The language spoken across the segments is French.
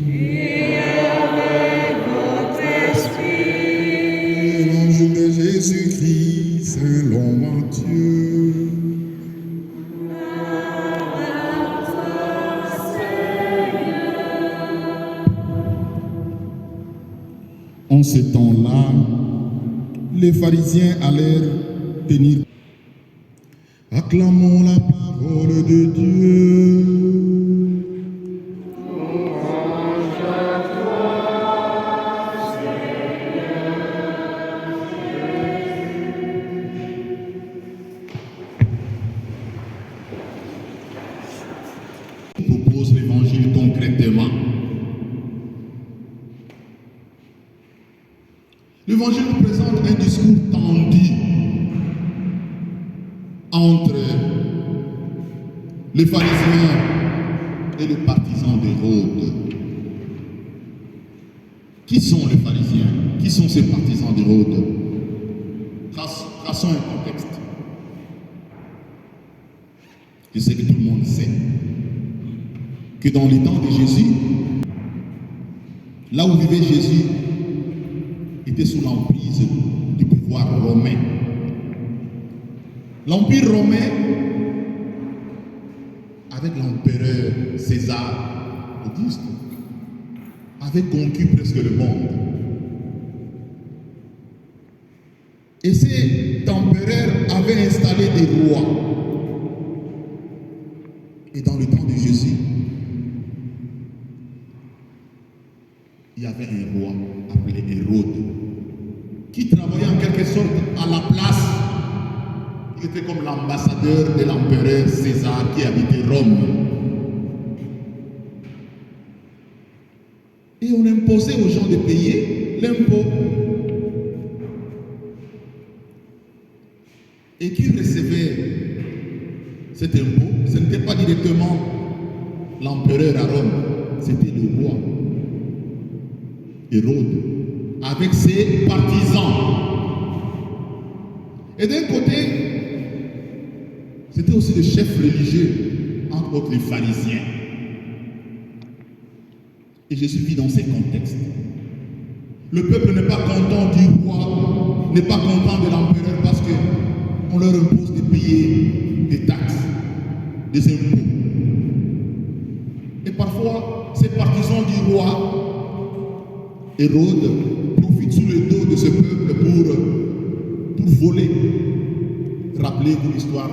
Et avec votre esprit. Évangile de Jésus-Christ selon Matthieu. En ce temps-là, les pharisiens allèrent tenir. Acclamons la parole de Dieu. Je propose l'évangile concrètement. L'évangile nous présente un discours tendu entre les pharisiens et les partisans d'Hérode. Qui sont les pharisiens? Qui sont ces partisans d'Hérode? Traçons un contexte. Je sais que tout le monde sait que dans les temps de Jésus, là où vivait Jésus, était sous l'emprise du pouvoir romain. L'empire romain, avec l'empereur César Auguste, avait conquis presque le monde. Et cet empereur avait installé des rois. Et dans le temps de Jésus, il y avait un roi appelé Hérode qui travaillait en quelque sorte à la place. Il était comme l'ambassadeur de l'empereur César qui habitait Rome. Et on imposait aux gens de payer l'impôt. Et qui recevait cet impôt? Ce n'était pas directement l'empereur à Rome, c'était le roi Hérode, avec ses partisans. Et d'un côté, c'était aussi le chef religieux, entre autres les pharisiens. Et Jésus vit dans ces contextes. Le peuple n'est pas content du roi, n'est pas content de l'empereur parce qu'on leur impose de payer des taxes, des impôts. Et parfois, ces partisans du roi Hérode profite sous le dos de ce peuple pour voler. Rappelez-vous l'histoire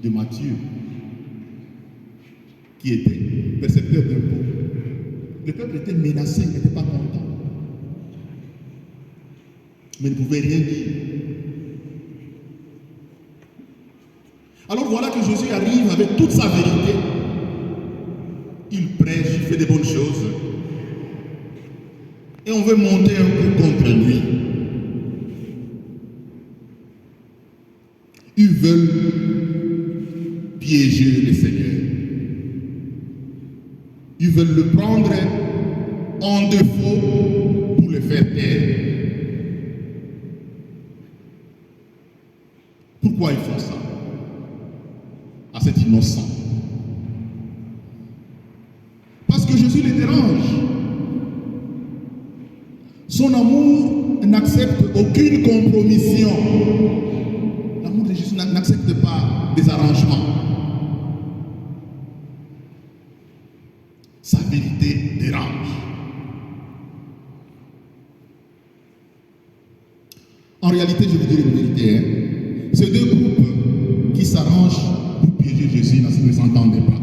de Matthieu, qui était percepteur d'impôts. Le peuple était menacé, il n'était pas content. Mais il ne pouvait rien dire. Alors voilà que Jésus arrive avec toute sa vérité. Il prêche, il fait des bonnes choses. Et on veut monter un coup contre lui. Ils veulent piéger le Seigneur. Ils veulent le prendre en défaut pour le faire taire. Pourquoi ils font ça à cet innocent? Parce que Jésus les dérange. Son amour n'accepte aucune compromission. L'amour de Jésus n'accepte pas des arrangements. Sa vérité dérange. En réalité, je vous dirai une vérité. Ces deux groupes qui s'arrangent pour piéger Jésus ne s'entendaient pas.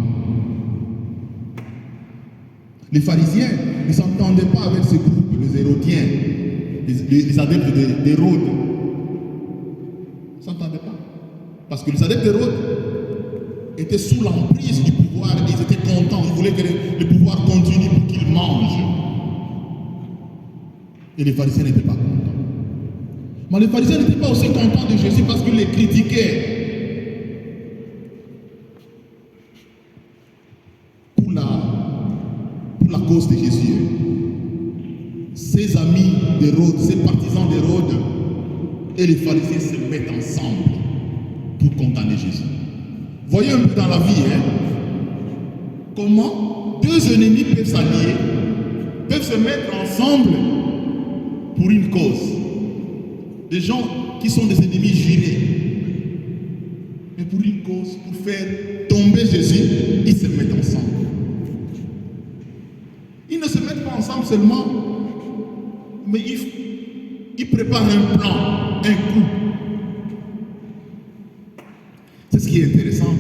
Les pharisiens ne s'entendaient pas avec ce groupe, les hérodiens, les adeptes d'Hérode. Ils ne s'entendaient pas. Parce que les adeptes d'Hérode étaient sous l'emprise du pouvoir, ils étaient contents, ils voulaient que le pouvoir continue pour qu'ils mangent. Et les pharisiens n'étaient pas contents. Mais les pharisiens n'étaient pas aussi contents de Jésus parce qu'ils les critiquaient. Pour la cause de Jésus. Ses amis d'Hérode, ses partisans d'Hérode et les pharisiens se mettent ensemble pour condamner Jésus. Voyez un peu dans la vie, comment deux ennemis peuvent s'allier, peuvent se mettre ensemble pour une cause. Des gens qui sont des ennemis jurés, mais pour une cause, pour faire tomber Jésus, ils se mettent ensemble. Ils ne se mettent pas ensemble seulement, mais ils préparent un plan, un coup. C'est ce qui est intéressant.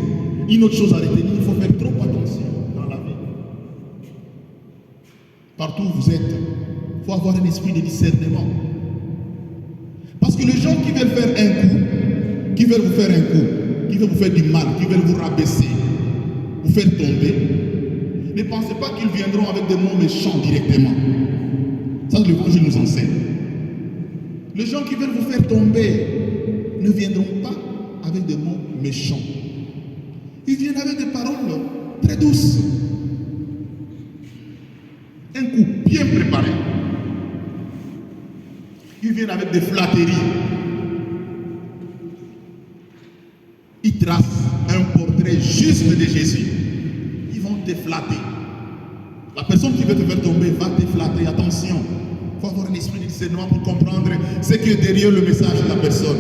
Une autre chose à retenir, il faut faire trop attention dans la vie. Partout où vous êtes, il faut avoir un esprit de discernement. Parce que les gens qui veulent faire un coup, qui veulent vous faire un coup, qui veulent vous faire du mal, qui veulent vous rabaisser, vous faire tomber, ne pensez pas qu'ils viendront avec des mots méchants directement. Ça, l'Évangile nous enseigne. Les gens qui veulent vous faire tomber ne viendront pas avec des mots méchants. Ils viennent avec des paroles très douces. Un coup bien préparé. Ils viennent avec des flatteries. Ils tracent un portrait juste de Jésus. Ils vont te flatter. La personne qui veut te faire tomber va te flatter. Attention. Il faut avoir un esprit de discernement pour comprendre ce qui est derrière le message de la personne.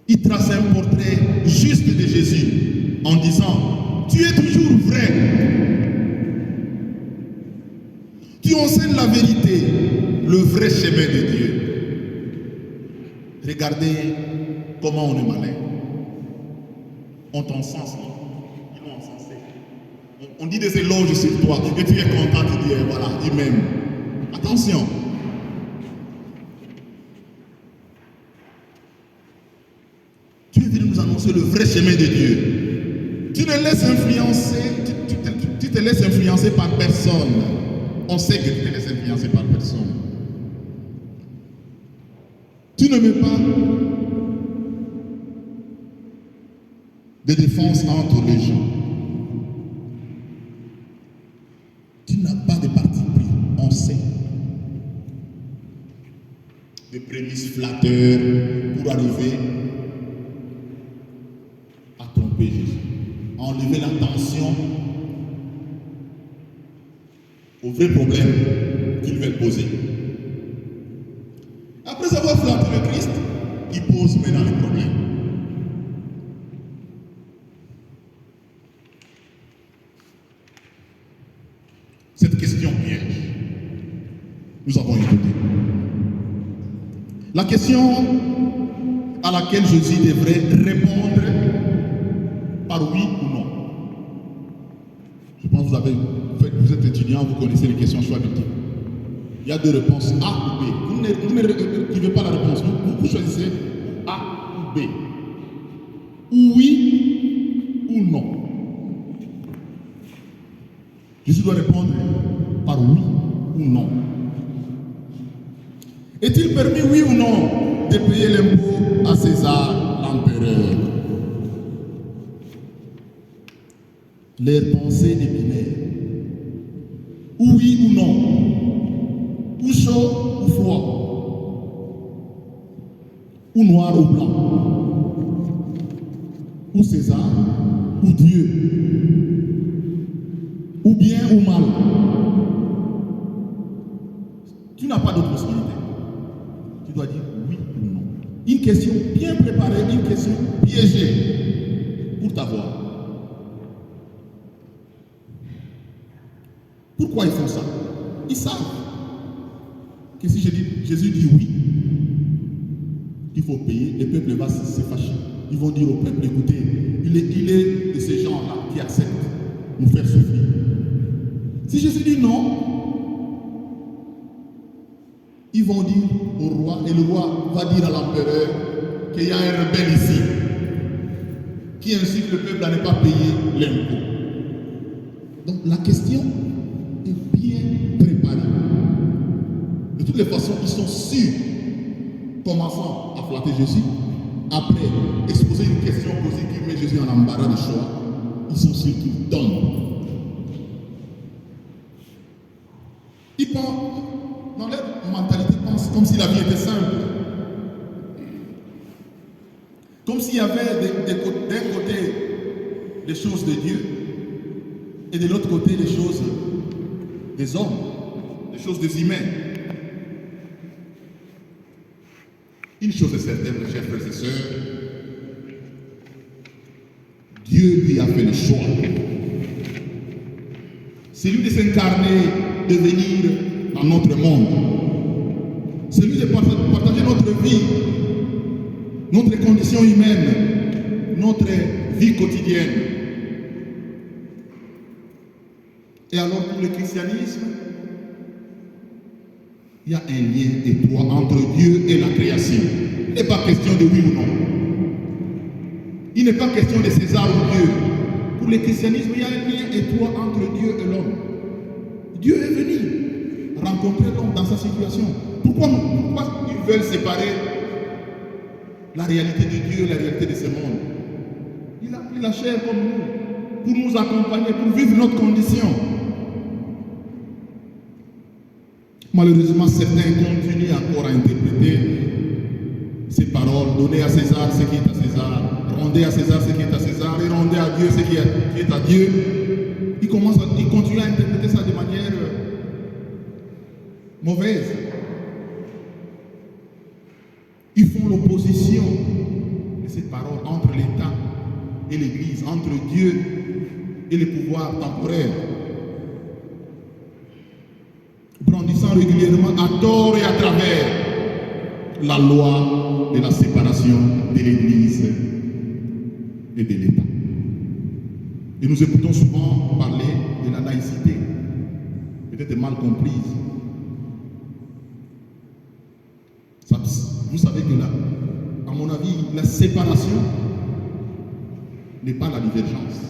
Il trace un portrait juste de Jésus en disant: tu es toujours vrai. Tu enseignes la vérité, le vrai chemin de Dieu. Regardez comment on est malin. On t'encense, ils l'ont encensé. On dit des éloges sur toi et tu es content de dire voilà, il m'aime. Attention. Tu es venu nous annoncer le vrai chemin de Dieu. Tu ne laisses influencer, tu te laisses influencer par personne. On sait que tu te laisses influencer par personne. Tu ne mets pas de défense entre les gens. Tu n'as pas de parti pris, on sait. Des prémices flatteurs pour arriver à tromper Jésus. À enlever l'attention au vrai problème qu'ils veulent poser. Après avoir flatté le Christ, ils posent maintenant les problèmes. Cette question piège, nous avons écouté. La question à laquelle Jésus devrait répondre par oui ou non. Je pense que vous êtes étudiant, vous connaissez les questions choix multiples. Il y a deux réponses, A ou B. Vous n'écrivez pas la réponse, vous choisissez A ou B. Ou oui ou non. Jésus doit répondre par oui ou non. Est-il permis, oui ou non, de payer l'impôt à César, l'empereur? Leurs pensées est binaire. Oui ou non? Ou chaud ou froid? Ou noir ou blanc? Ou César ou Dieu? Ou bien ou mal? Tu n'as pas d'autre possibilité. Tu dois dire oui ou non. Une question bien préparée, une question piégée pour t'avoir. Pourquoi ils font ça? Ils savent que si Jésus dit oui, il faut payer, le peuple va se fâcher. Ils vont dire au peuple, écoutez, il est de ces gens-là qui acceptent nous faire souffrir. Si Jésus dit non, ils vont dire au roi, et le roi va dire à l'empereur qu'il y a un rebelle ici qui incite le peuple à ne pas payer l'impôt. Donc la question est bien préparée. De toutes les façons, ils sont sûrs, commençant à flatter Jésus, après exposer une question posée qui met Jésus en embarras de choix, ils sont sûrs qu'ils tombent. Ils pensent, dans leur mentalité, pensent comme si la vie était simple. Comme s'il y avait d'un côté les choses de Dieu et de l'autre côté les choses des hommes, les choses des humains. Une chose est certaine, mes chers frères et sœurs, Dieu lui a fait le choix. C'est lui de s'incarner, de venir dans notre monde. C'est lui de partager notre vie, notre condition humaine, notre vie quotidienne. Et alors pour le christianisme, il y a un lien étroit entre Dieu et la création. Il n'est pas question de oui ou non. Il n'est pas question de César ou Dieu. Pour le christianisme, il y a un lien étroit entre Dieu et l'homme. Dieu est venu rencontrer l'homme dans sa situation. Pourquoi ils veulent séparer la réalité de Dieu et la réalité de ce monde? Il a pris la chair comme nous, pour nous accompagner, pour vivre notre condition. Malheureusement, certains continuent encore à interpréter ces paroles. Donnez à César ce qui est à César, rendez à César ce qui est à César, et rendez à Dieu ce qui est à Dieu. Ils continuent à interpréter ça de manière mauvaise. Ils font l'opposition de ces paroles entre l'État et l'Église, entre Dieu et les pouvoirs temporaires, brandissant régulièrement à tort et à travers la loi de la séparation de l'Église et de l'État. Et nous écoutons souvent parler de la laïcité, peut-être mal comprise. Vous savez que là, à mon avis, la séparation n'est pas la divergence.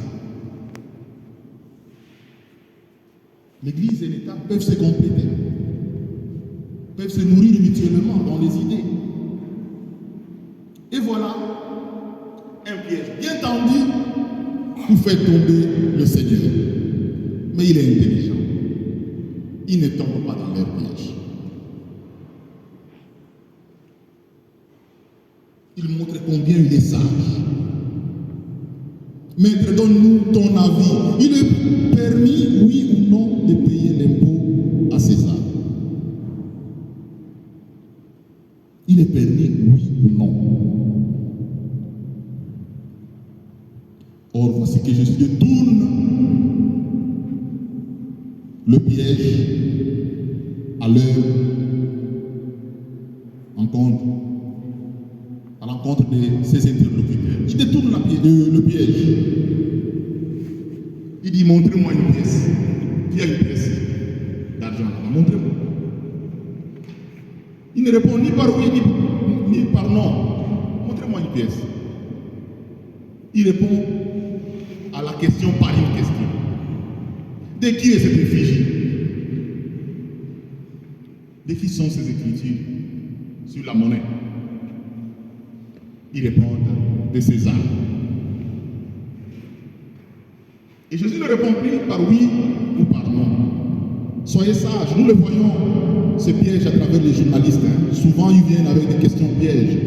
L'Église et l'État peuvent se compléter, peuvent se nourrir mutuellement dans les idées. Et voilà un piège bien tendu pour faire tomber le Seigneur. Mais il est intelligent. Il ne tombe pas dans leur piège. Il montre combien il est sage. Maître, donne-nous ton avis. Il est permis, oui ou non, de payer l'impôt à César. Il est permis, oui ou non. Or, voici que Jésus détourne le piège à leur encontre, à l'encontre de ses interlocuteurs. Il détourne le piège. Il dit, montrez-moi une pièce. Qui a une pièce d'argent là? Montrez-moi. Il ne répond ni par oui ni par non. Montrez-moi une pièce. Il répond à la question par une question. De qui est cette effigie? De qui sont ces écritures sur la monnaie? Ils répondent de César. Et Jésus ne répond plus par oui ou par non. Soyez sages, nous le voyons, ce piège à travers les journalistes. Souvent, ils viennent avec des questions pièges.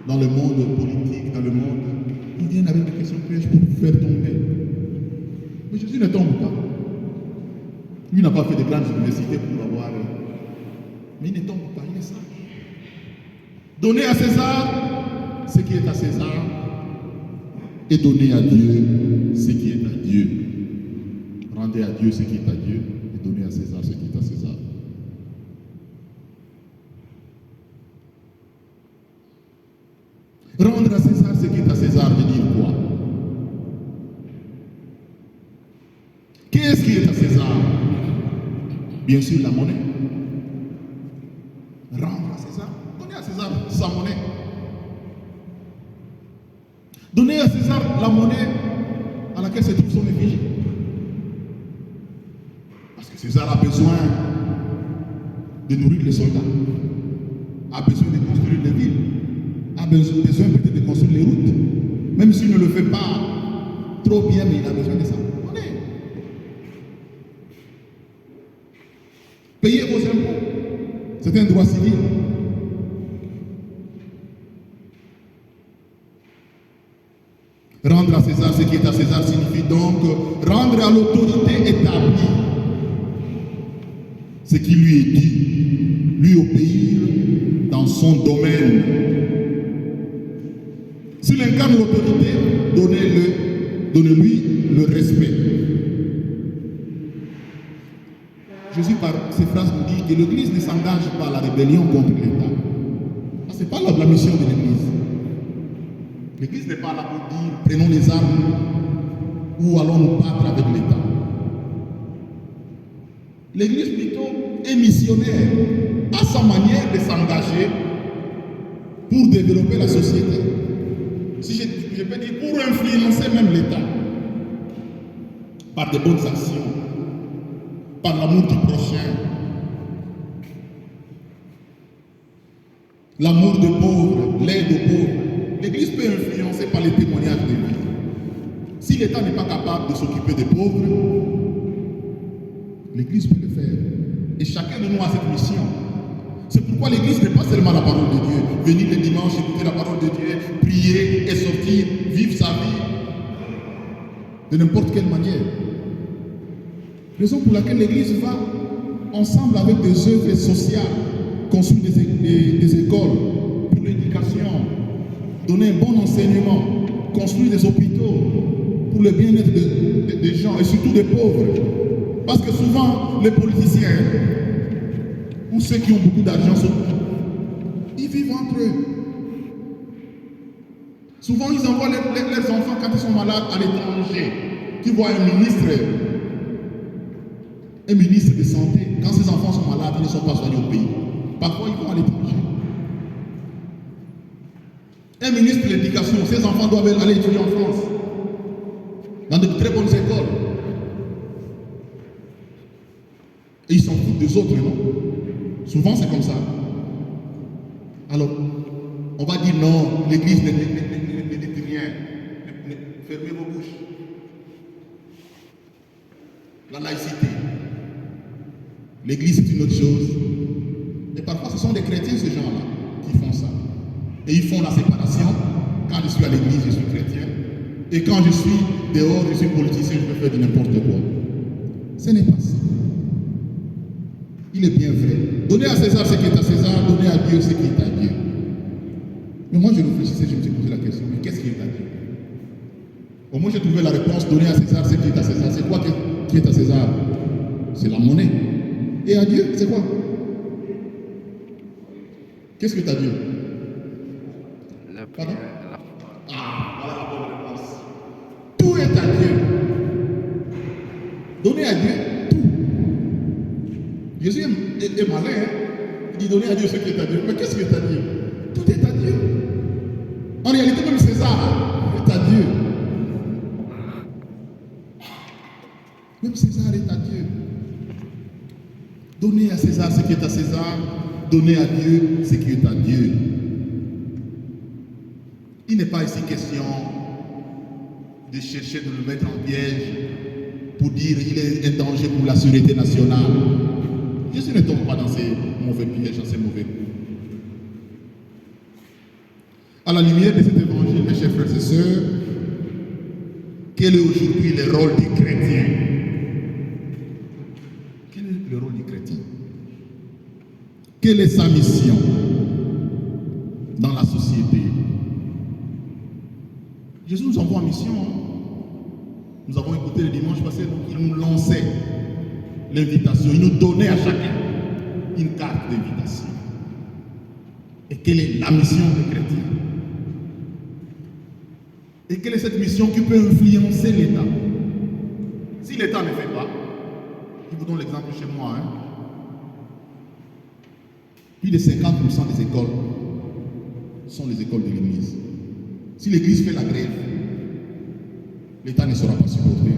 Dans le monde politique, dans le monde, ils viennent avec des questions pièges pour vous faire tomber. Mais Jésus ne tombe pas. Lui n'a pas fait de grandes universités pour avoir. Mais il ne tombe pas, il est sage. Donnez à César ce qui est à César et donnez à Dieu ce qui est à Dieu. Rendez à Dieu ce qui est à Dieu et donnez à César ce qui est à César. Rendre à César ce qui est à César veut dire quoi? Qu'est-ce qui est à César? Bien sûr la monnaie. Rendre à César. Donnez à César sa monnaie. Donnez à César la monnaie à laquelle se trouve son effigie. Parce que César a besoin de nourrir les soldats, a besoin de construire les villes, a besoin peut-être de construire les routes. Même s'il ne le fait pas trop bien, mais il a besoin de ça. Donnez. Payez vos impôts. C'est un droit civil. Rendre à César ce qui est à César signifie donc rendre à l'autorité établie ce qui lui est dit, lui obéir dans son domaine. S'il incarne l'autorité, donnez-lui le respect. Jésus, par ces phrases, nous dit que l'Église ne s'engage pas à la rébellion contre l'État. Ce n'est pas la mission de l'Église. L'Église n'est pas là pour dire prenons les armes ou allons nous battre avec l'État. L'Église plutôt est missionnaire à sa manière de s'engager pour développer la société. Si je peux dire pour influencer même l'État par de bonnes actions, par l'amour du prochain, l'amour des pauvres, l'aide aux pauvres. L'Église peut influencer par les témoignages de vie. Si l'État n'est pas capable de s'occuper des pauvres, l'Église peut le faire. Et chacun de nous a cette mission. C'est pourquoi l'Église n'est pas seulement la parole de Dieu. Venir le dimanche, écouter la parole de Dieu, prier et sortir, vivre sa vie de n'importe quelle manière. Raison pour laquelle l'Église va ensemble avec des œuvres sociales, construire des écoles pour l'éducation, donner un bon enseignement, construire des hôpitaux pour le bien-être des gens et surtout des pauvres. Parce que souvent, les politiciens ou ceux qui ont beaucoup d'argent, ils vivent entre eux. Souvent, ils envoient leurs enfants quand ils sont malades à l'étranger. Tu vois un ministre de santé, quand ses enfants sont malades, ils ne sont pas soignés au pays. Parfois, ils vont à l'étranger. Un ministre de l'éducation, ses enfants doivent aller étudier en France, dans de très bonnes écoles. Et ils s'en foutent des autres, non? Souvent, c'est comme ça. Alors, on va dire non, l'Église ne dit rien. Fermez vos bouches. La laïcité. L'Église, c'est une autre chose. Et parfois, ce sont des chrétiens, ces gens-là, qui font ça. Et ils font la séparation. Quand je suis à l'Église, je suis chrétien. Et quand je suis dehors, je suis politicien, je peux faire du n'importe quoi. Ce n'est pas ça. Il est bien vrai. Donnez à César ce qui est à César, donnez à Dieu ce qui est à Dieu. Mais moi, je réfléchissais, je me suis posé la question, mais qu'est-ce qui est à Dieu? Au moins, j'ai trouvé la réponse, donnez à César ce qui est à César. C'est quoi qui est à César? C'est la monnaie. Et à Dieu, c'est quoi? Qu'est-ce que tu as Dieu? Pardon? Ah, voilà la bonne réponse. Tout est à Dieu. Donnez à Dieu tout. Jésus est malin, hein? Il dit donnez à Dieu ce qui est à Dieu. Mais qu'est-ce qui est à Dieu? Tout est à Dieu. En réalité, même César est à Dieu. Même César est à Dieu. Donnez à César ce qui est à César, donnez à Dieu ce qui est à Dieu. Il n'est pas ici question de chercher de le mettre en piège pour dire qu'il est un danger pour la sûreté nationale. Jésus ne tombe pas dans ces mauvais pièges, dans ces mauvais coups. À la lumière de cet évangile, mes chers frères et sœurs, quel est aujourd'hui le rôle du chrétien? Quel est le rôle du chrétien? Quelle est sa mission dans la société? Jésus nous envoie en mission. Nous avons écouté le dimanche passé, il nous lançait l'invitation. Il nous donnait à chacun une carte d'invitation. Et quelle est la mission des chrétiens? Et quelle est cette mission qui peut influencer l'État? Si l'État ne fait pas, je vous donne l'exemple chez moi. Plus de 50% des écoles sont les écoles de l'Église. Si l'Église fait la grève, l'État ne sera pas supporté.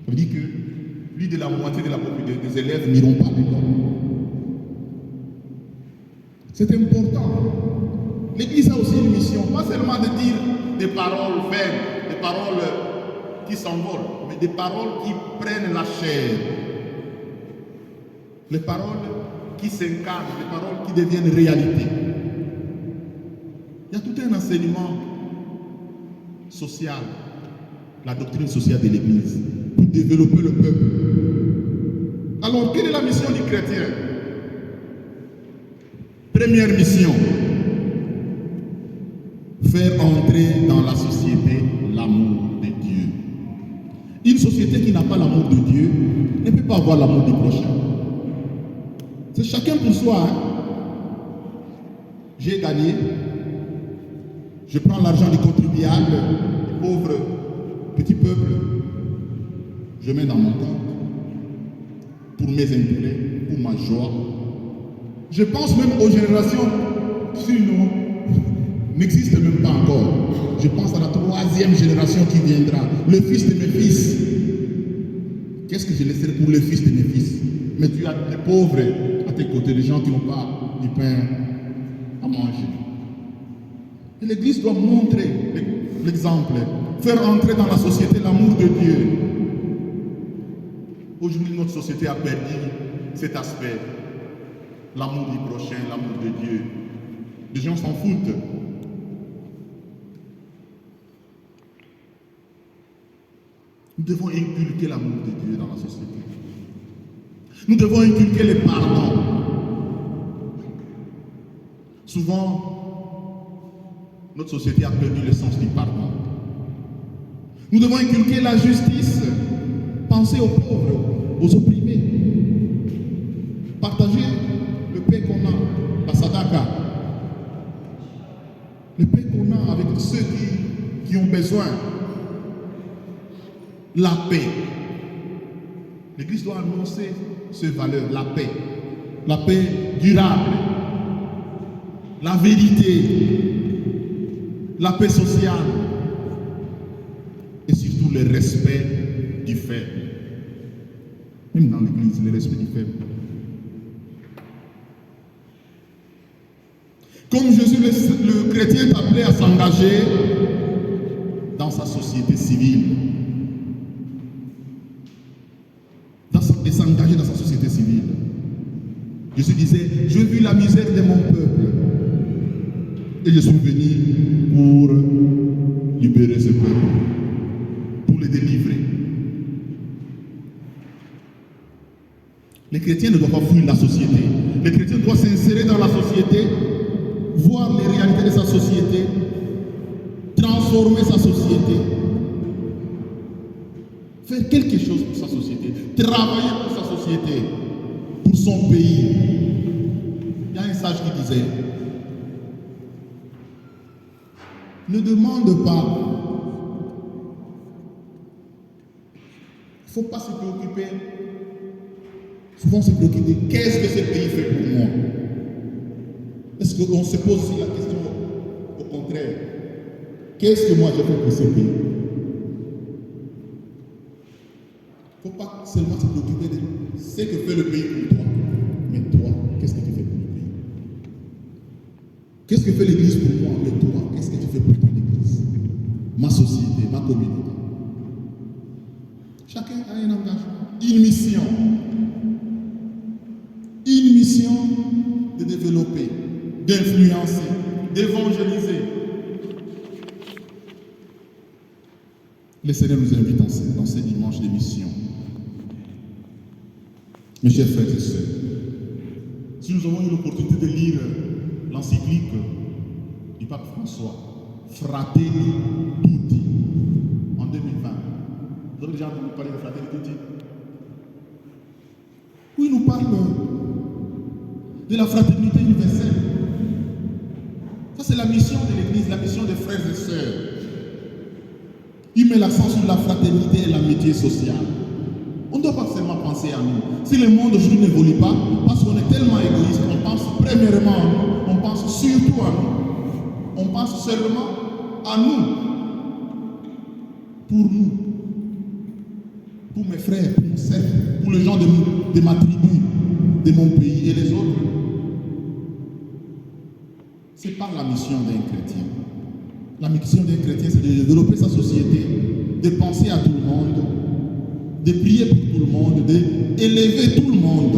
Ça veut dire que plus de la moitié de la population des élèves n'iront pas à l'école. C'est important. L'Église a aussi une mission, pas seulement de dire des paroles vaines, des paroles qui s'envolent, mais des paroles qui prennent la chair. Les paroles qui s'incarnent, les paroles qui deviennent réalité. Il y a tout un enseignement sociale, la doctrine sociale de l'Église, pour développer le peuple. Alors, quelle est la mission du chrétien? Première mission, faire entrer dans la société l'amour de Dieu. Une société qui n'a pas l'amour de Dieu ne peut pas avoir l'amour du prochain. C'est chacun pour soi. Hein? J'ai gagné, je prends l'argent du contribuable, du pauvre petit peuple, je mets dans mon compte pour mes intérêts, pour ma joie. Je pense même aux générations qui n'existent même pas encore. Je pense à la troisième génération qui viendra, le fils de mes fils. Qu'est-ce que je laisserai pour le fils de mes fils? Mais tu as des pauvres à tes côtés, des gens qui n'ont pas du pain à manger. Et l'Église doit montrer l'exemple, faire entrer dans la société l'amour de Dieu. Aujourd'hui, notre société a perdu cet aspect, l'amour du prochain, l'amour de Dieu. Les gens s'en foutent. Nous devons inculquer l'amour de Dieu dans la société. Nous devons inculquer le pardon. Souvent, notre société a perdu le sens du pardon. Nous devons inculquer la justice, penser aux pauvres, aux opprimés, partager le paix qu'on a, la sadaka, le paix qu'on a avec ceux qui ont besoin, la paix. L'Église doit annoncer ces valeurs, la paix durable, la vérité, la paix sociale et surtout le respect du faible. Même dans l'Église, le respect du faible. Comme Jésus, le chrétien est appelé à s'engager dans sa société civile. Et s'engager dans sa société civile. Jésus disait, je vis la misère de mon peuple. Et je suis venu pour libérer ce peuple, pour le délivrer. Les chrétiens ne doivent pas fuir la société. Les chrétiens doivent s'insérer dans la société, voir les réalités de sa société, transformer sa société, faire quelque chose pour sa société, travailler pour sa société, pour son pays. Il y a un sage qui disait, ne demande pas. Il ne faut pas se préoccuper. Souvent se préoccuper. Qu'est-ce que ce pays fait pour moi? Est-ce qu'on se pose aussi la question au contraire? Qu'est-ce que moi j'ai fait pour ce pays? Il ne faut pas seulement se préoccuper de ce que fait le pays pour toi. Mais toi, qu'est-ce que tu fais pour le pays? Qu'est-ce que fait l'Église pour moi? Mais toi, qu'est-ce que tu fais pour ton Église? Ma société, ma communauté. Chacun a un engagement, une mission. Une mission de développer, d'influencer, d'évangéliser. Le Seigneur nous invite dans ces dimanches de mission. Mes chers frères et sœurs, si nous avons eu l'opportunité de lire l'encyclique du pape François, Fratelli Tutti, en 2020, vous avez déjà entendu parler de Fratelli Tutti? Où il nous parle de la fraternité universelle. Ça, c'est la mission de l'Église, la mission des frères et sœurs. Il met l'accent sur la fraternité et l'amitié sociale. On ne doit pas seulement penser à nous. Si le monde aujourd'hui n'évolue pas, parce qu'on est tellement égoïste, on pense premièrement à nous, on pense surtout à nous. On pense seulement à nous. Pour nous. Pour mes frères, pour mes sœurs, pour les gens de ma tribu, de mon pays et les autres. Ce n'est pas la mission d'un chrétien. La mission d'un chrétien, c'est de développer sa société, de penser à tout le monde, de prier pour tout le monde, d'élever tout le monde.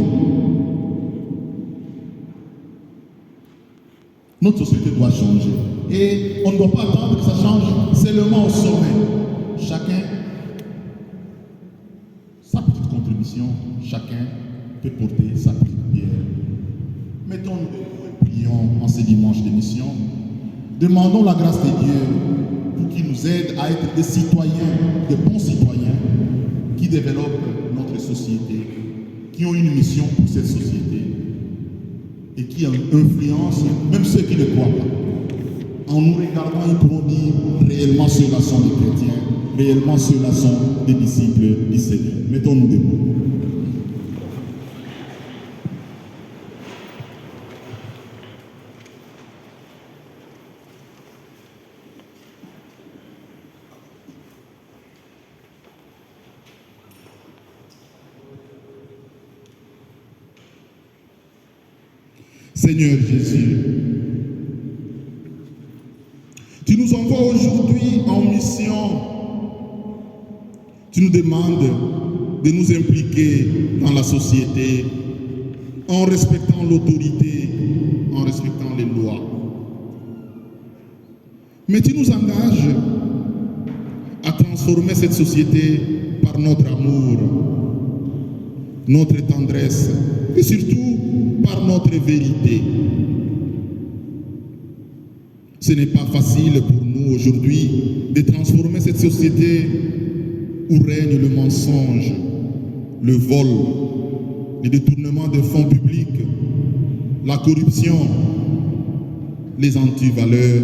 Notre société doit changer. Et on ne doit pas attendre que ça change seulement au sommet. Chacun, sa petite contribution, chacun peut porter sa petite pierre. Mettons-nous debout et prions en ce dimanche d'émission. Demandons la grâce de Dieu pour qu'il nous aide à être des citoyens, des bons citoyens qui développent notre société, qui ont une mission pour cette société et qui influencent même ceux qui ne croient pas. En nous regardant, ils pourront dire réellement ceux-là sont des chrétiens, réellement ceux-là sont des disciples du Seigneur. Mettons-nous debout. Seigneur Jésus, tu nous envoies aujourd'hui en mission. Tu nous demandes de nous impliquer dans la société en respectant l'autorité, en respectant les lois. Mais tu nous engages à transformer cette société par notre amour, notre tendresse et surtout par notre vérité. Ce n'est pas facile pour nous aujourd'hui de transformer cette société où règne le mensonge, le vol, le détournement de fonds publics, la corruption, les antivaleurs,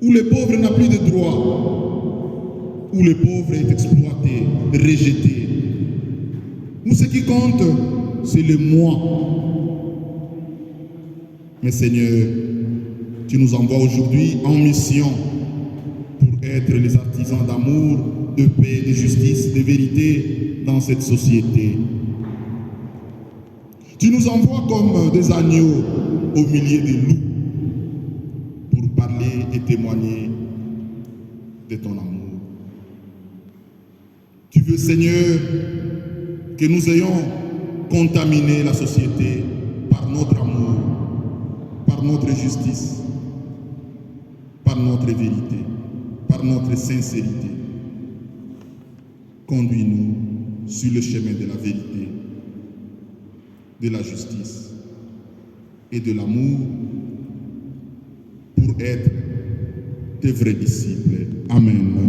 où le pauvre n'a plus de droits, où le pauvre est exploité, rejeté, où ce qui compte, c'est le moi. Mais Seigneur, tu nous envoies aujourd'hui en mission pour être les artisans d'amour, de paix, de justice, de vérité dans cette société. Tu nous envoies comme des agneaux au milieu des loups pour parler et témoigner de ton amour. Tu veux, Seigneur, que nous ayons contaminé la société par notre amour, par notre justice, par notre vérité, par notre sincérité. Conduis-nous sur le chemin de la vérité, de la justice et de l'amour pour être tes vrais disciples. Amen.